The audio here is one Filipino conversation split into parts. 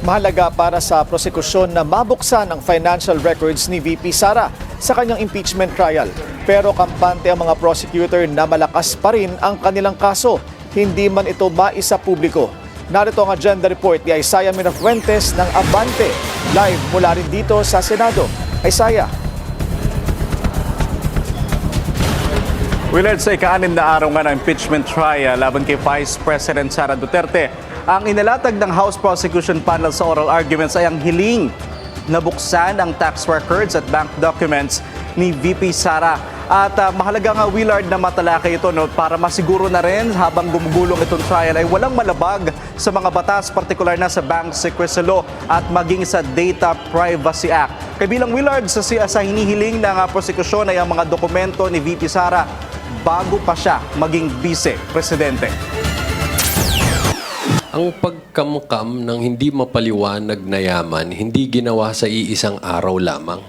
Mahalaga para sa prosekusyon na mabuksan ang financial records ni VP Sara sa kanyang impeachment trial. Pero kampante ang mga prosecutor na malakas pa rin ang kanilang kaso. Hindi man ito maisa publiko. Narito ang agenda report ni Isaiah Mirafuentes ng Abante. Live mula rin dito sa Senado. Isaiah. Willard, sa ika-6 na araw nga ng impeachment trial laban kay Vice President Sara Duterte, ang inilatag ng House Prosecution Panel sa oral arguments ay ang hiling na buksan ang tax records at bank documents ni VP Sara. At mahalaga nga, Willard, na matalakay ito para masiguro na rin habang gumugulong itong trial ay walang malabag sa mga batas, partikular na sa Bank Secrecy Law at maging sa Data Privacy Act. Kabilang, Willard, sa hinihiling ng prosekusyon ay ang mga dokumento ni VP Sara bago pa siya maging vice-presidente. Ang pagkamkam ng hindi mapaliwanag na yaman, hindi ginawa sa iisang araw lamang.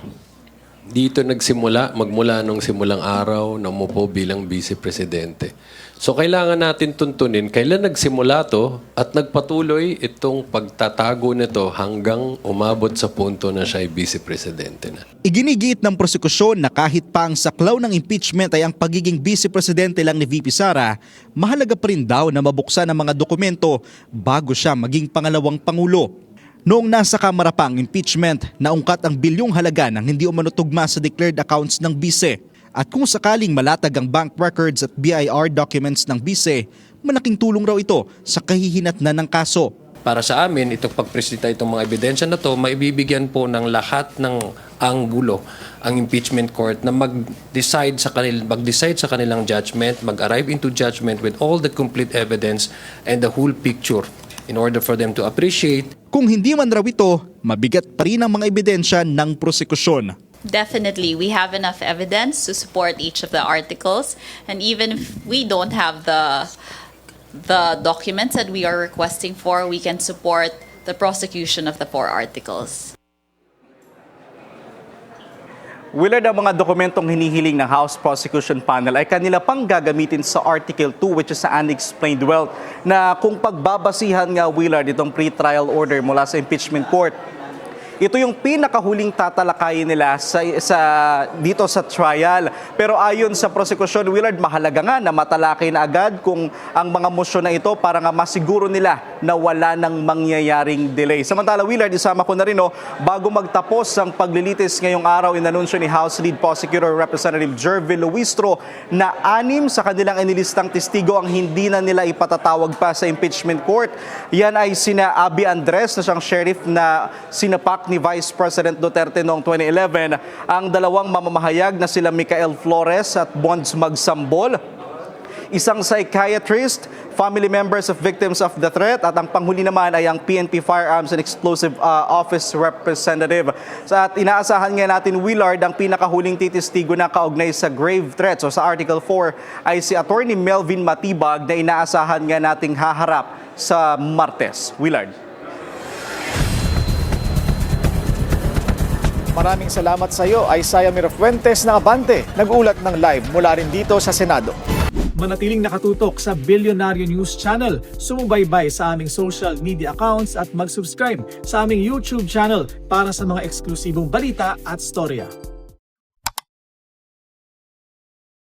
Dito magmula nung simulang araw na umupo bilang vice-presidente. So kailangan natin tuntunin kailan nagsimula to at nagpatuloy itong pagtatago nito hanggang umabot sa punto na siya ay vice-presidente na. Iginigiit ng prosekusyon na kahit pa ang saklaw ng impeachment ay ang pagiging vice-presidente lang ni VP Sara, mahalaga pa rin daw na mabuksan ang mga dokumento bago siya maging pangalawang pangulo. Noong nasa Kamara pa ang impeachment, naungkat ang bilyong halaga ng hindi umano tugma sa declared accounts ng bise. At kung sakaling malatag ang bank records at BIR documents ng bise, malaking tulong raw ito sa kahihinatnan ng kaso. Para sa amin, itong pagpresenta itong mga ebidensya na to, maibibigyan po ng lahat ng anggulo ang impeachment court na mag-decide sa kanilang judgment, mag-arrive into judgment with all the complete evidence and the whole picture in order for them to appreciate. Kung hindi man raw ito, mabigat pa rin ang mga ebidensya ng prosekusyon. Definitely, we have enough evidence to support each of the articles, and even if we don't have the documents that we are requesting for, we can support the prosecution of the 4 articles. Willard, ang mga dokumentong hinihiling ng House Prosecution Panel ay kanila pang gagamitin sa Article 2, which is sa Unexplained Wealth, na kung pagbabasihan nga, Willard, itong pre-trial order mula sa impeachment court, ito yung pinakahuling tatalakayin nila dito sa trial. Pero ayon sa prosecution, Willard, mahalaga nga na matalakay na agad kung ang mga motion na ito para nga masiguro nila na wala nang mangyayaring delay. Samantala, Willard, isama ko na rin, bago magtapos ang paglilitis ngayong araw, inanunsyo ni House Lead Prosecutor Representative Jervil Luistro na 6 sa kanilang inilistang testigo ang hindi na nila ipatatawag pa sa impeachment court. Yan ay sina Abby Andres na siyang sheriff na sinapak ni Vice President Duterte noong 2011, ang 2 mamamahayag na sila Micael Flores at Bonds Magsambol, isang psychiatrist, family members of victims of the threat, at ang panghuli naman ay ang PNP Firearms and Explosive Office Representative. At inaasahan nga natin, Willard, ang pinakahuling titistigo na kaugnay sa grave threats o sa Article 4 ay si Attorney Melvin Matibag na inaasahan nga nating haharap sa Martes. Willard. Maraming salamat sa iyo, Isaiah Mirafuentes ng Abante. Nag-ulat ng live mula rin dito sa Senado. Manatiling nakatutok sa Bilyonaryo News Channel, sumubaybay sa aming social media accounts at mag-subscribe sa aming YouTube channel para sa mga eksklusibong balita at storya.